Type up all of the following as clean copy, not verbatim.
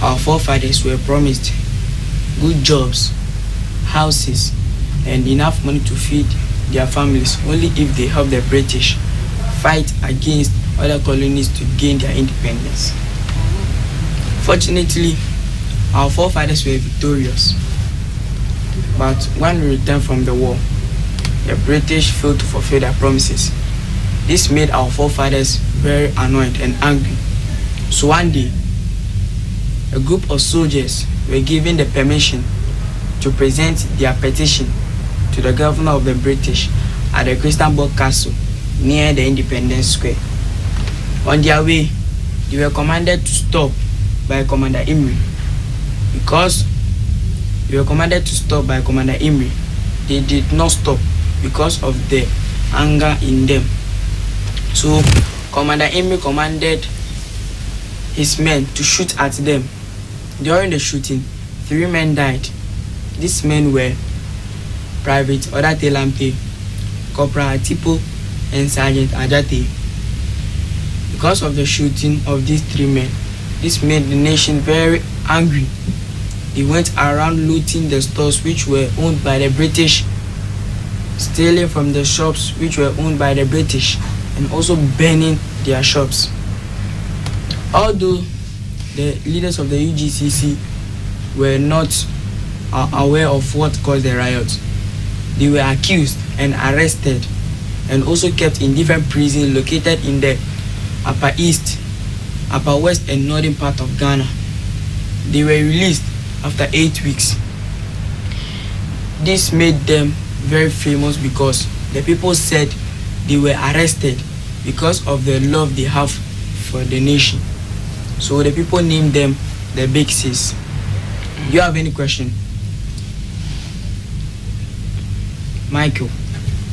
our forefathers were promised good jobs, houses, and enough money to feed their families only if they help the British fight against other colonies to gain their independence. Fortunately, our forefathers were victorious, but when we returned from the war, the British failed to fulfill their promises. This made our forefathers very annoyed and angry. So one day, a group of soldiers were given the permission to present their petition to the governor of the British at the Christiansborg Castle near the Independence Square. On their way, they were commanded to stop by Commander Imrie. Because they were commanded to stop by Commander Imrie, they did not stop because of the anger in them. So Commander Imrie commanded his men to shoot at them. During the shooting, 3 men died. These men were Private Odate Lampe, Corporal Atipo, and Sergeant Ajate. Because of the shooting of these 3 men, this made the nation very angry. They went around looting the stores which were owned by the British, stealing from the shops which were owned by the British, and also burning their shops. Although the leaders of the UGCC were not aware of what caused the riots, they were accused and arrested and also kept in different prisons located in the Upper East, Upper West and Northern part of Ghana. They were released after 8 weeks. This made them very famous because the people said they were arrested because of the love they have for the nation. So the people named them the Big Sis. Do you have any question? Michael.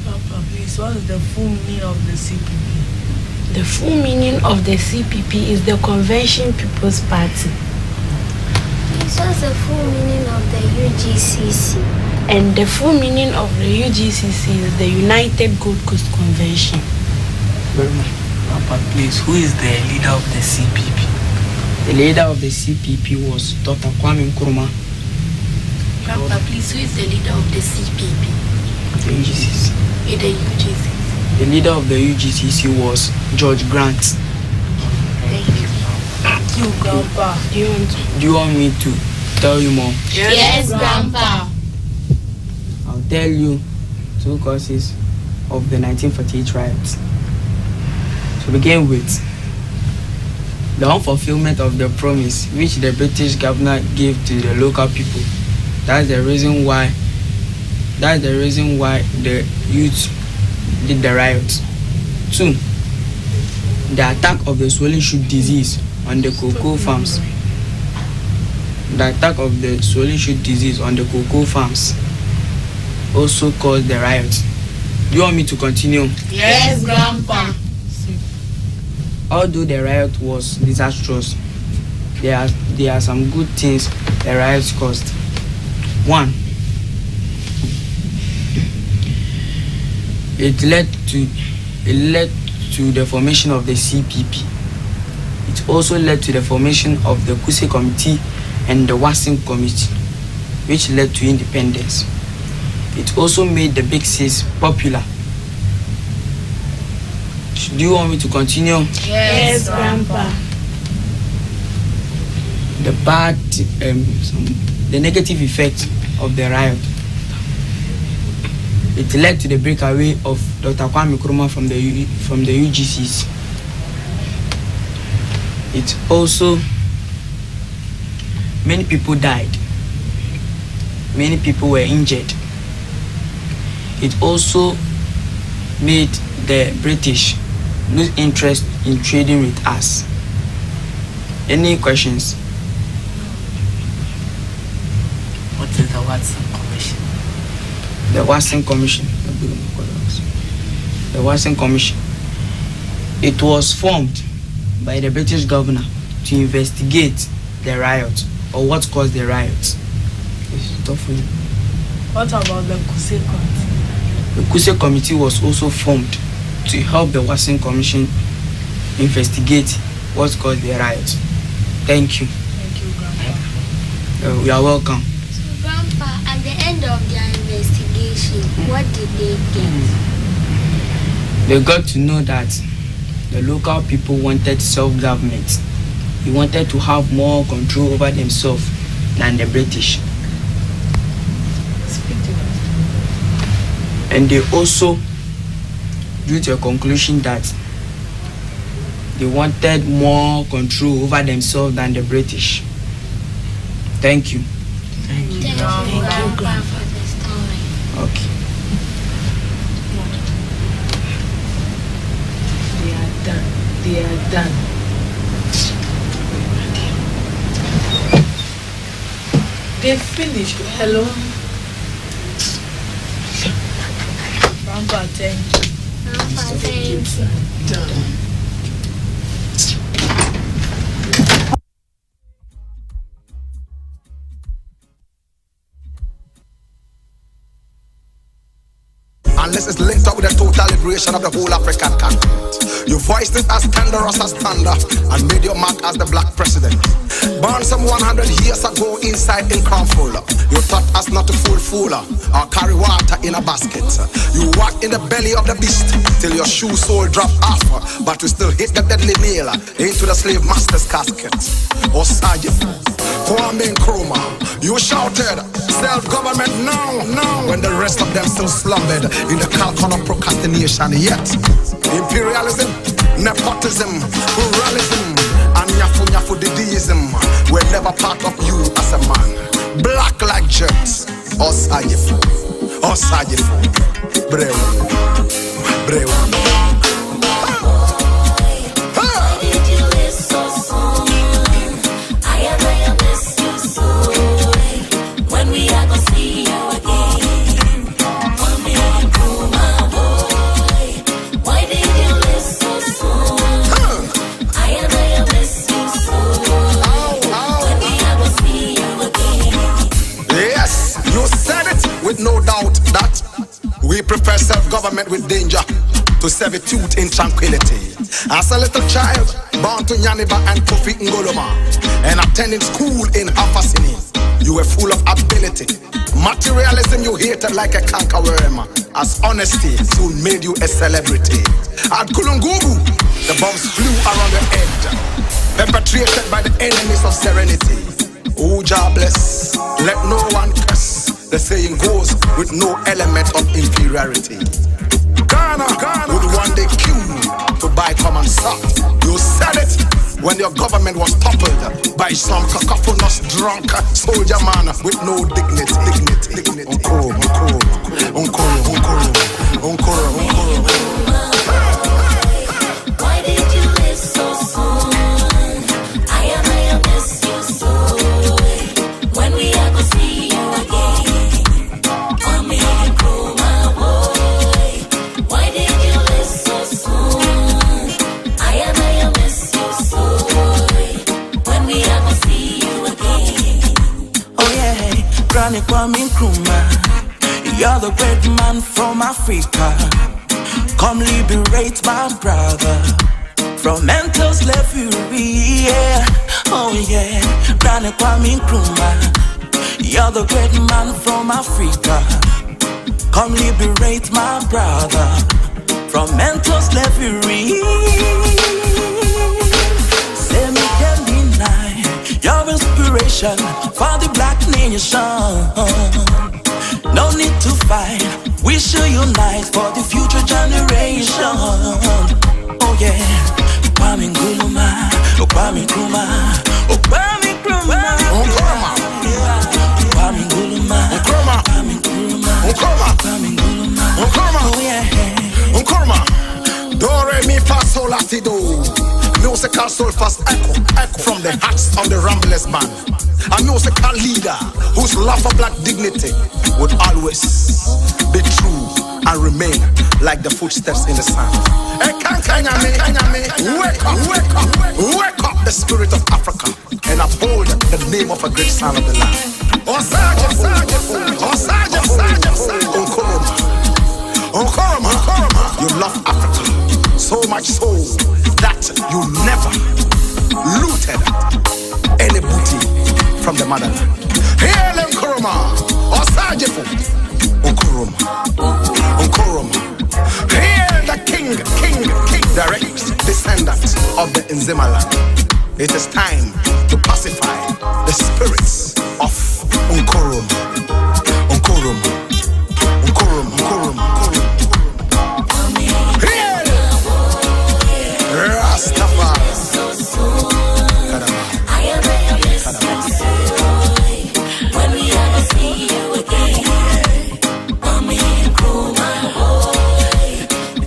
Papa, please, what is the full meaning of the CPP? The full meaning of the CPP is the Convention People's Party. What's the full meaning of the UGCC? And the full meaning of the UGCC is the United Gold Coast Convention. Very much. Papa, please, who is the leader of the CPP? The leader of the CPP was Dr. Kwame Nkrumah. Papa, please, who is the leader of the CPP? The UGCC. The UGCC. The leader of the UGCC was George Grant. Thank you. You, Grandpa. Do you want me to tell you more? Yes, Grandpa. I'll tell you 2 causes of the 1948 riots. To begin with, the unfulfillment of the promise which the British governor gave to the local people. That's the reason why the youth did the riots. 2, the attack of the swollen shoot disease on the cocoa farms. The attack of the swollen shoot disease on the cocoa farms also caused the riots. Do you want me to continue? Yes, Grandpa. Although the riot was disastrous, there are some good things the riots caused. 1, it led to the formation of the CPP. It also led to the formation of the Kuse Committee and the Watson Committee, which led to independence. It also made the Big Sis popular. Do you want me to continue? Yes, Grandpa. The negative effect of the riot. It led to the breakaway of Dr. Kwame Nkrumah from the UGCs. It also, many people died. Many people were injured. It also made the British lose interest in trading with us. Any questions? What is the Watson Commission? The Watson Commission. The Watson Commission. It was formed by the British governor to investigate the riot or what caused the riots. It's tough for you. What about the Kuse Committee? The Kuse Committee was also formed to help the Watson Commission investigate what caused the riots. Thank you. Thank you, Grandpa. You are welcome. So, Grandpa, at the end of their investigation, what did they get? They got to know that the local people wanted self-government. They wanted to have more control over themselves than the British. And they also drew to a conclusion that they wanted more control over themselves than the British. Thank you. Thank you, Grandpa, for the story. Okay. They are done. They are done. They finished. Hello. Grandpa, thank you. Grandpa, thank you. Done. Unless it's linked up with the total liberation of the whole African continent. You voiced it as thunderous as thunder and made your mark as the black president. Born some 100 years ago inside in Cromful, you taught us not to fool or carry water in a basket. You walked in the belly of the beast till your shoe sole dropped off, but you still hit the deadly nail into the slave master's casket. Osage, Kwame Nkrumah, you shouted self-government now, when the rest of them still slumbered in the calcon of procrastination. Yet imperialism, nepotism, pluralism, and nyafu dideism were never part of you as a man. Black like jerks, Osage, brave. With no doubt that we prefer self-government with danger to servitude in tranquility. As a little child, born to Nyaniba and Kofi Ngoloma, and attending school in Afasini, you were full of ability. Materialism you hated like a cankerworm, as honesty soon made you a celebrity. At Kulungubu, the bombs flew around the edge, perpetrated by the enemies of serenity. Oh, jobless, let no one curse. The saying goes with no element of inferiority. Ghana would one day queue to buy common salt. You said it when your government was toppled by some cacophonous drunk soldier man with no dignity. Why did you live so soon? I miss you so. When we ever see you again? Kwame Nkrumah, you're the great man from Africa. Come liberate my brother from mental slavery. Yeah. Oh yeah, Kwame Nkrumah, you're the great man from Africa. Come liberate my brother from mental slavery. Say me can deny your inspiration for the black nation. No need to fight, we should unite for the future generation. Oh yeah, Kwame Nkrumah, Kwame Nkrumah, Kwame Nkrumah, Kwame Nkrumah, Kwame Nkrumah, oh yeah, Nkrumah, do re mi fa sol la ti do. Musical soul fast echo from the hearts of the rumbleless band. A musical leader whose love for black dignity would always be true and remain like the footsteps in the sand. Wake up the spirit of Africa and uphold the name of a great son of the land. Nkrumah, you love Africa so much so that you never looted any booty from the motherland. Hail Nkrumah, Osajifu, Nkrumah. Hail the king, direct descendant of the Nzimaland. It is time to pacify the spirits of Nkrumah. Hail Rastafari. When we ever see you again, mommy and Nkrumah boy,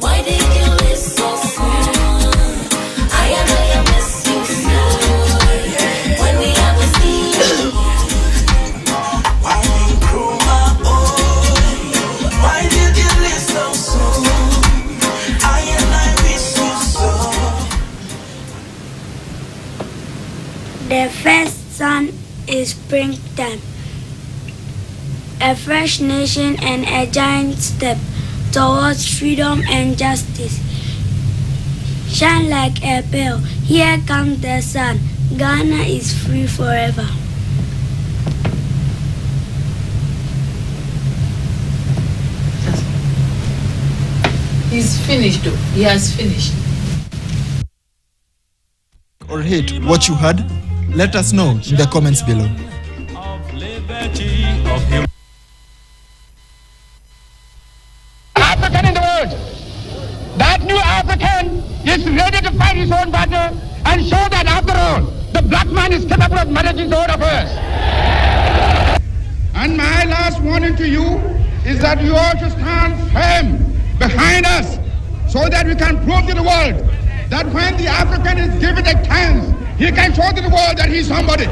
why did you leave so soon? I miss you so. When we ever see you again, Mommy and Nkrumah boy, why did you leave so soon? I miss you so. The first sun is springtime, a fresh nation and a giant step towards freedom and justice. Shine like a pearl, here comes the sun. Ghana is free forever. He's finished though. He has finished. Or hate what you heard? Let us know in the comments below. African in the world. That new African is ready to fight his own battle and show that after all, the black man is capable of managing his own affairs. And my last warning to you is that you all should stand firm behind us so that we can prove to the world that when the African is given a chance, he can show to the world that he's somebody.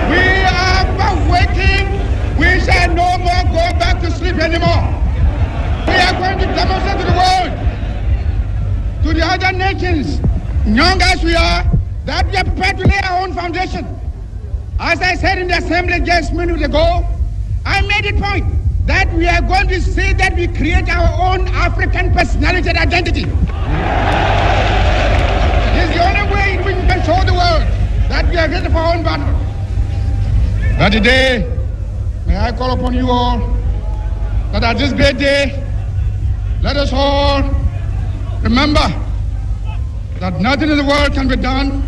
We are waiting. We shall no more go back to sleep anymore. We are going to demonstrate to the world, to the other nations, young as we are, that we are prepared to lay our own foundation. As I said in the assembly just minutes ago, I made it point that we are going to see that we create our own African personality and identity. It's the only way in which we can show the world that we are ready for our own battle. But today, may I call upon you all that at this great day, let us all remember that nothing in the world can be done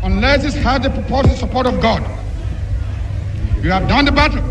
unless it has the purported support of God. You have done the battle.